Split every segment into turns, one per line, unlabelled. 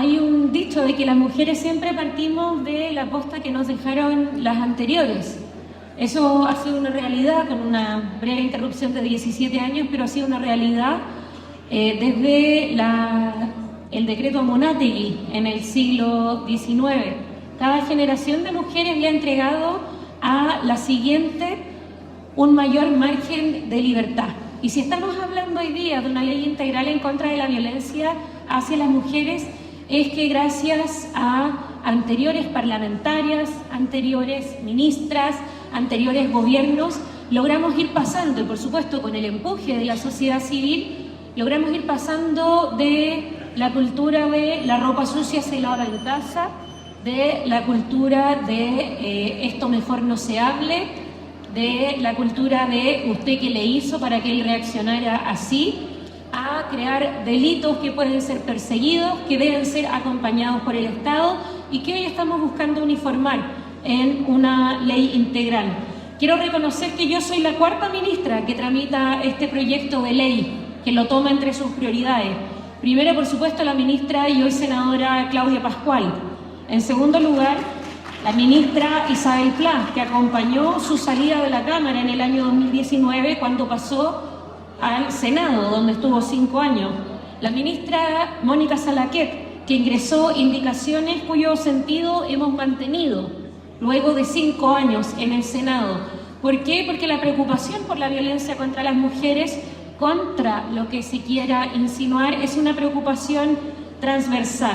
Hay un dicho de que las mujeres siempre partimos de la posta que nos dejaron las anteriores. Eso ha sido una realidad, con una breve interrupción de 17 años, pero ha sido una realidad desde el decreto Amunátegui en el siglo XIX. Cada generación de mujeres le ha entregado a la siguiente un mayor margen de libertad. Y si estamos hablando hoy día de una ley integral en contra de la violencia hacia las mujeres, es que gracias a anteriores parlamentarias, anteriores ministras, anteriores gobiernos, logramos ir pasando, y por supuesto con el empuje de la sociedad civil, logramos ir pasando de la cultura de la ropa sucia se lava en casa, de la cultura de esto mejor no se hable, de la cultura de usted qué le hizo para que él reaccionara así, a crear delitos que pueden ser perseguidos, que deben ser acompañados por el Estado y que hoy estamos buscando uniformar en una ley integral. Quiero reconocer que yo soy la cuarta ministra que tramita este proyecto de ley, que lo toma entre sus prioridades. Primero, por supuesto, la ministra y hoy senadora Claudia Pascual. En segundo lugar, la ministra Isabel Pla, que acompañó su salida de la Cámara en el año 2019 cuando pasó al Senado, donde estuvo 5 años. La ministra Mónica Salaquet, que ingresó indicaciones cuyo sentido hemos mantenido luego de 5 años en el Senado. ¿Por qué? Porque la preocupación por la violencia contra las mujeres, contra lo que se quiera insinuar, es una preocupación transversal.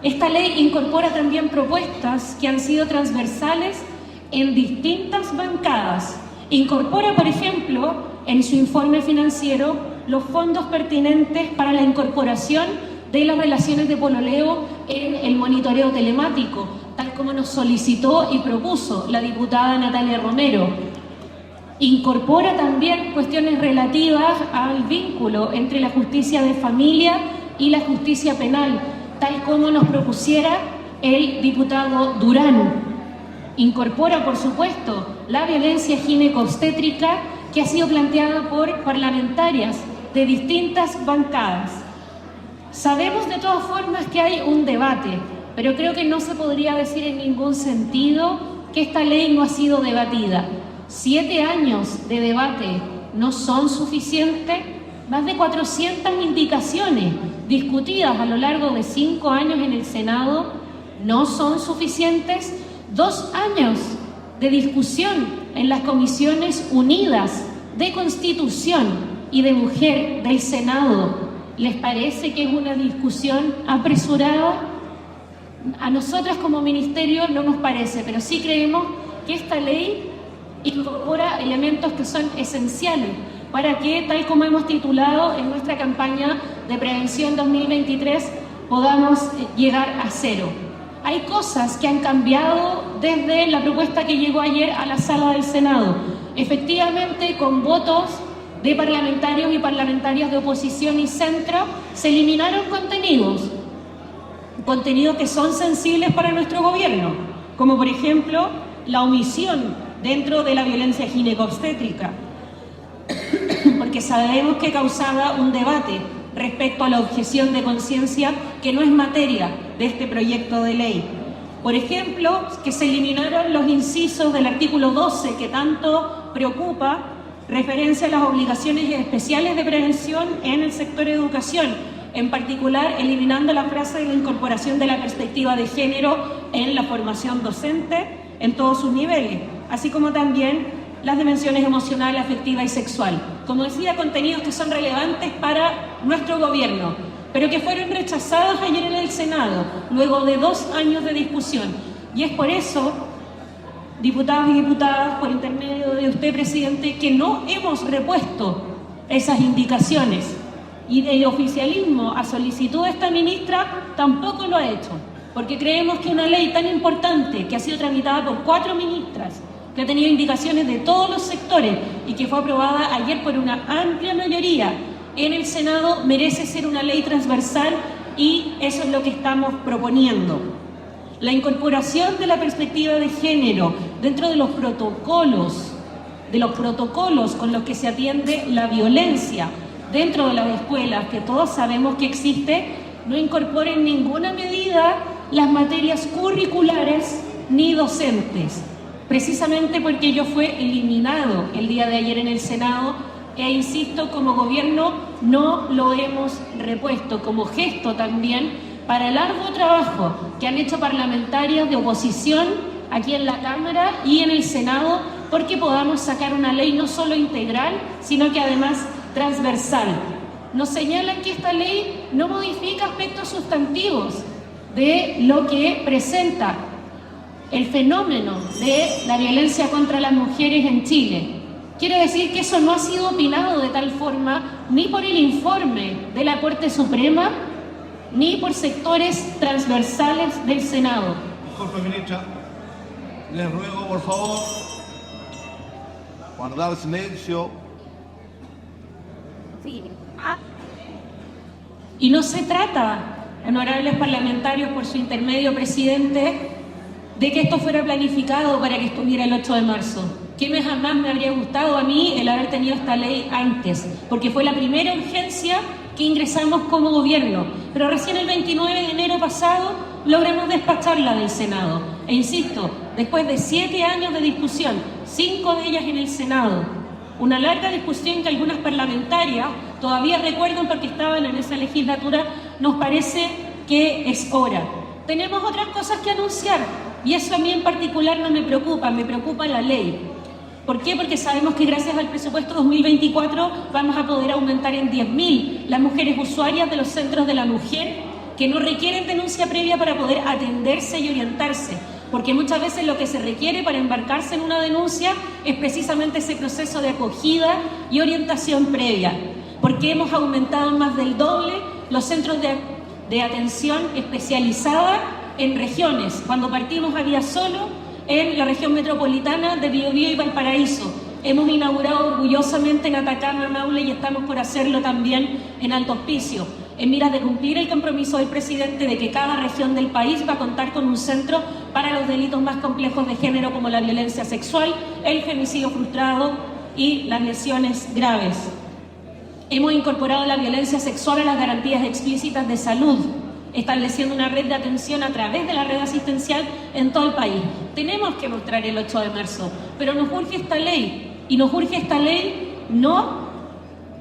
Esta ley incorpora también propuestas que han sido transversales en distintas bancadas. Incorpora, por ejemplo, en su informe financiero, los fondos pertinentes para la incorporación de las relaciones de pololeo en el monitoreo telemático, tal como nos solicitó y propuso la diputada Natalia Romero. Incorpora también cuestiones relativas al vínculo entre la justicia de familia y la justicia penal, tal como nos propusiera el diputado Durán. Incorpora, por supuesto, la violencia ginecobstétrica que ha sido planteada por parlamentarias de distintas bancadas. Sabemos de todas formas que hay un debate, pero creo que no se podría decir en ningún sentido que esta ley no ha sido debatida. 7 años de debate no son suficientes, más de 400 indicaciones discutidas a lo largo de 5 años en el Senado no son suficientes, 2 años de discusión en las comisiones unidas de Constitución y de Mujer del Senado. ¿Les parece que es una discusión apresurada? A nosotras como ministerio no nos parece, pero sí creemos que esta ley incorpora elementos que son esenciales para que, tal como hemos titulado en nuestra campaña de prevención 2023, podamos llegar a cero. Hay cosas que han cambiado desde la propuesta que llegó ayer a la sala del Senado. Efectivamente, con votos de parlamentarios y parlamentarias de oposición y centro, se eliminaron contenidos que son sensibles para nuestro gobierno, como por ejemplo la omisión dentro de la violencia ginecobstétrica, porque sabemos que causaba un debate respecto a la objeción de conciencia, que no es materia de este proyecto de ley. Por ejemplo, que se eliminaron los incisos del artículo 12 que tanto preocupa, referencia a las obligaciones especiales de prevención en el sector educación, en particular eliminando la frase de la incorporación de la perspectiva de género en la formación docente en todos sus niveles, así como también las dimensiones emocional, afectiva y sexual. Como decía, contenidos que son relevantes para nuestro gobierno, pero que fueron rechazados ayer en el Senado, luego de 2 años de discusión. Y es por eso, diputados y diputadas, por intermedio de usted, presidente, que no hemos repuesto esas indicaciones. Y el oficialismo, a solicitud de esta ministra, tampoco lo ha hecho, porque creemos que una ley tan importante, que ha sido tramitada por 4 ministras, que ha tenido indicaciones de todos los sectores y que fue aprobada ayer por una amplia mayoría en el Senado, merece ser una ley transversal, y eso es lo que estamos proponiendo. La incorporación de la perspectiva de género dentro de los protocolos con los que se atiende la violencia dentro de las escuelas, que todos sabemos que existe, no incorpora en ninguna medida las materias curriculares ni docentes, precisamente porque ello fue eliminado el día de ayer en el Senado e insisto, como gobierno no lo hemos repuesto, como gesto también para el arduo trabajo que han hecho parlamentarios de oposición aquí en la Cámara y en el Senado, porque podamos sacar una ley no solo integral, sino que además transversal. Nos señalan que esta ley no modifica aspectos sustantivos de lo que presenta el fenómeno de la violencia contra las mujeres en Chile. Quiere decir que eso no ha sido opinado de tal forma ni por el informe de la Corte Suprema ni por sectores transversales del Senado.
Disculpe, ministra, les ruego por favor guardar silencio.
Sí. Y no se trata, honorables parlamentarios, por su intermedio, presidente, de que esto fuera planificado para que estuviera el 8 de marzo. ¿Qué jamás me habría gustado a mí el haber tenido esta ley antes? Porque fue la primera urgencia que ingresamos como gobierno. Pero recién el 29 de enero pasado logramos despacharla del Senado. E insisto, después de 7 años de discusión, 5 de ellas en el Senado, una larga discusión que algunas parlamentarias todavía recuerdan porque estaban en esa legislatura, nos parece que es hora. Tenemos otras cosas que anunciar y eso a mí en particular no me preocupa la ley. ¿Por qué? Porque sabemos que gracias al presupuesto 2024 vamos a poder aumentar en 10.000 las mujeres usuarias de los centros de la mujer que no requieren denuncia previa para poder atenderse y orientarse. Porque muchas veces lo que se requiere para embarcarse en una denuncia es precisamente ese proceso de acogida y orientación previa. Porque hemos aumentado más del doble los centros de atención especializada en regiones. Cuando partimos había solo en la región metropolitana de Biobío y Valparaíso. Hemos inaugurado orgullosamente en Atacama, Maule y estamos por hacerlo también en Alto Hospicio, en miras de cumplir el compromiso del presidente de que cada región del país va a contar con un centro para los delitos más complejos de género como la violencia sexual, el femicidio frustrado y las lesiones graves. Hemos incorporado la violencia sexual a las garantías explícitas de salud, estableciendo una red de atención a través de la red asistencial en todo el país. Tenemos que mostrar el 8 de marzo, pero nos urge esta ley, y nos urge esta ley no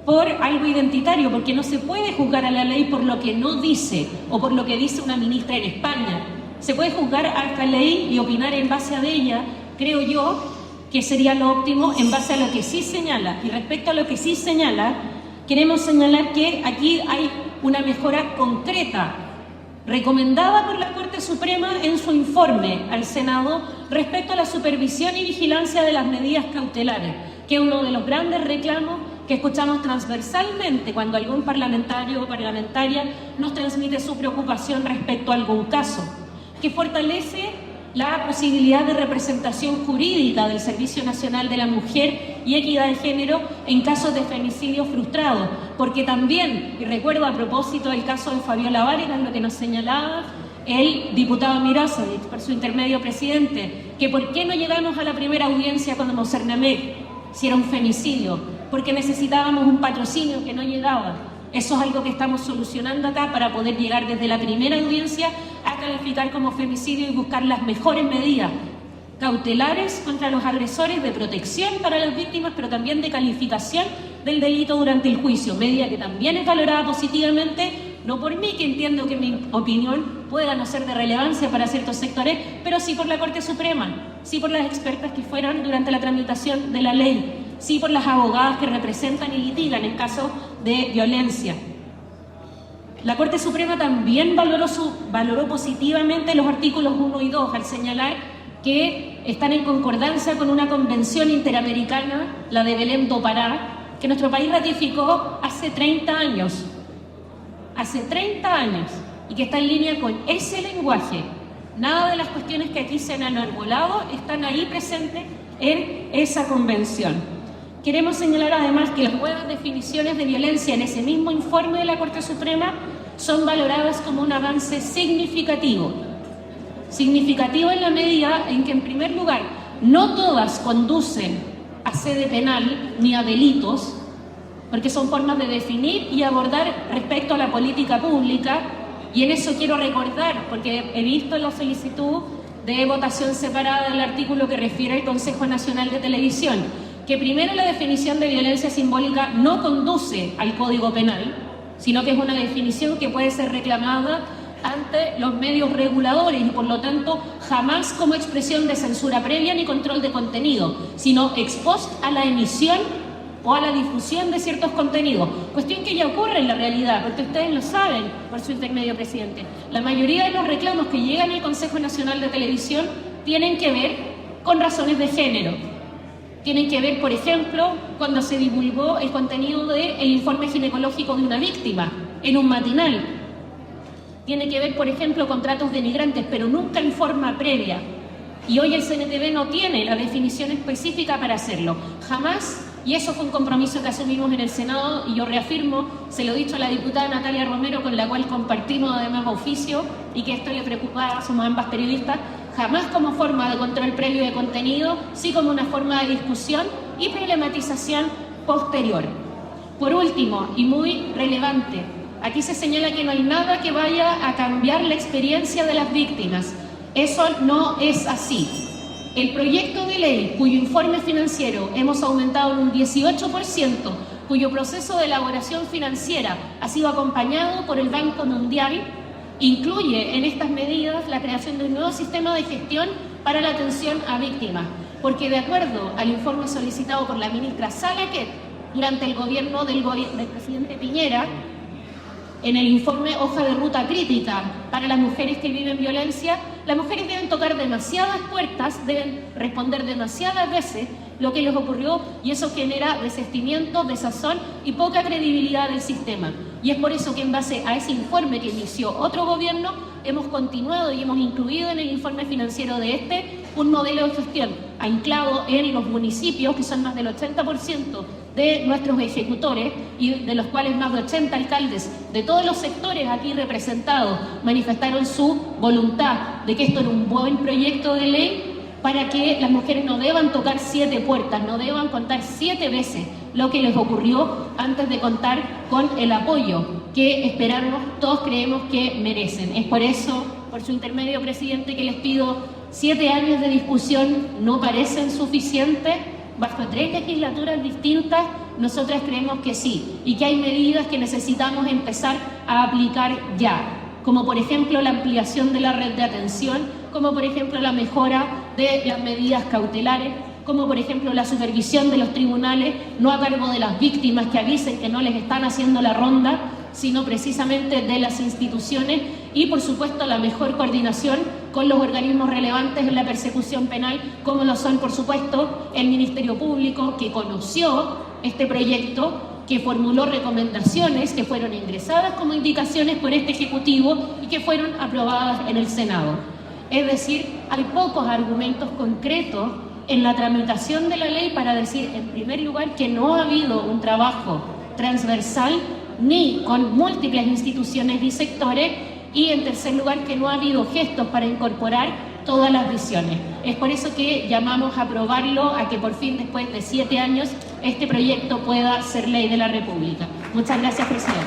por algo identitario, porque no se puede juzgar a la ley por lo que no dice, o por lo que dice una ministra en España. Se puede juzgar a esta ley y opinar en base a ella, creo yo, que sería lo óptimo en base a lo que sí señala. Y respecto a lo que sí señala, queremos señalar que aquí hay una mejora concreta recomendada por la Corte Suprema en su informe al Senado respecto a la supervisión y vigilancia de las medidas cautelares, que es uno de los grandes reclamos que escuchamos transversalmente cuando algún parlamentario o parlamentaria nos transmite su preocupación respecto a algún caso, que fortalece la posibilidad de representación jurídica del Servicio Nacional de la Mujer y Equidad de Género en casos de femicidio frustrado, porque también, y recuerdo a propósito del caso de Fabiola Vargas, lo que nos señalaba el diputado Mirosevich, por su intermedio presidente, que por qué no llegamos a la primera audiencia con Mosernamec si era un femicidio, porque necesitábamos un patrocinio que no llegaba. Eso es algo que estamos solucionando acá para poder llegar desde la primera audiencia a calificar como femicidio y buscar las mejores medidas cautelares contra los agresores, de protección para las víctimas, pero también de calificación del delito durante el juicio, medida que también es valorada positivamente, no por mí, que entiendo que mi opinión pueda no ser de relevancia para ciertos sectores, pero sí por la Corte Suprema, sí por las expertas que fueron durante la tramitación de la ley, sí por las abogadas que representan y litigan en caso de violencia. La Corte Suprema también valoró positivamente los artículos 1 y 2 al señalar que están en concordancia con una convención interamericana, la de Belém do Pará, que nuestro país ratificó hace 30 años, y que está en línea con ese lenguaje. Nada de las cuestiones que aquí se han enarbolado están ahí presentes en esa convención. Queremos señalar además que las nuevas definiciones de violencia en ese mismo informe de la Corte Suprema son valoradas como un avance significativo. Significativo en la medida en que, en primer lugar, no todas conducen a sede penal ni a delitos, porque son formas de definir y abordar respecto a la política pública, Y en eso quiero recordar, porque he visto la solicitud de votación separada del artículo que refiere al Consejo Nacional de Televisión, que primero la definición de violencia simbólica no conduce al Código Penal, sino que es una definición que puede ser reclamada ante los medios reguladores y por lo tanto jamás como expresión de censura previa ni control de contenido, sino ex post a la emisión o a la difusión de ciertos contenidos, cuestión que ya ocurre en la realidad, porque ustedes lo saben por su intermedio, presidente. La mayoría de los reclamos que llegan al Consejo Nacional de Televisión tienen que ver con razones de género. Tienen que ver, por ejemplo, cuando se divulgó el contenido del informe ginecológico de una víctima en un matinal. Tiene que ver, por ejemplo, con tratos denigrantes, pero nunca en forma previa. Y hoy el CNTV no tiene la definición específica para hacerlo. Jamás, y eso fue un compromiso que asumimos en el Senado, y yo reafirmo, se lo he dicho a la diputada Natalia Romero, con la cual compartimos además oficio, y que estoy preocupada, somos ambas periodistas, jamás como forma de control previo de contenido, sí como una forma de discusión y problematización posterior. Por último, y muy relevante, aquí se señala que no hay nada que vaya a cambiar la experiencia de las víctimas. Eso no es así. El proyecto de ley, cuyo informe financiero hemos aumentado en un 18%, cuyo proceso de elaboración financiera ha sido acompañado por el Banco Mundial, incluye en estas medidas la creación de un nuevo sistema de gestión para la atención a víctimas, porque de acuerdo al informe solicitado por la ministra Salaquet durante el gobierno del presidente Piñera, en el informe Hoja de Ruta Crítica para las mujeres que viven violencia, las mujeres deben tocar demasiadas puertas, deben responder demasiadas veces lo que les ocurrió, y eso genera resentimiento, desazón y poca credibilidad del sistema. Y es por eso que en base a ese informe que inició otro gobierno, hemos continuado y hemos incluido en el informe financiero de un modelo de gestión anclado en los municipios, que son más del 80% de nuestros ejecutores y de los cuales más de 80 alcaldes de todos los sectores aquí representados manifestaron su voluntad de que esto era un buen proyecto de ley para que las mujeres no deban tocar 7 puertas, no deban contar 7 veces lo que les ocurrió antes de contar con el apoyo que esperamos, todos creemos que merecen. Es por eso, por su intermedio, presidente, que les pido 7 años de discusión no parecen suficientes. Bajo 3 legislaturas distintas, nosotras creemos que sí, y que hay medidas que necesitamos empezar a aplicar ya, como por ejemplo la ampliación de la red de atención, como por ejemplo la mejora de las medidas cautelares, como por ejemplo la supervisión de los tribunales, no a cargo de las víctimas que avisen que no les están haciendo la ronda, sino precisamente de las instituciones, y por supuesto la mejor coordinación con los organismos relevantes en la persecución penal, como lo son por supuesto el Ministerio Público, que conoció este proyecto, que formuló recomendaciones que fueron ingresadas como indicaciones por este Ejecutivo y que fueron aprobadas en el Senado. Es decir, hay pocos argumentos concretos en la tramitación de la ley para decir, en primer lugar, que no ha habido un trabajo transversal ni con múltiples instituciones y sectores, y en tercer lugar, que no ha habido gestos para incorporar todas las visiones. Es por eso que llamamos a aprobarlo, a que por fin, después de 7 años, este proyecto pueda ser ley de la República. Muchas gracias, presidente.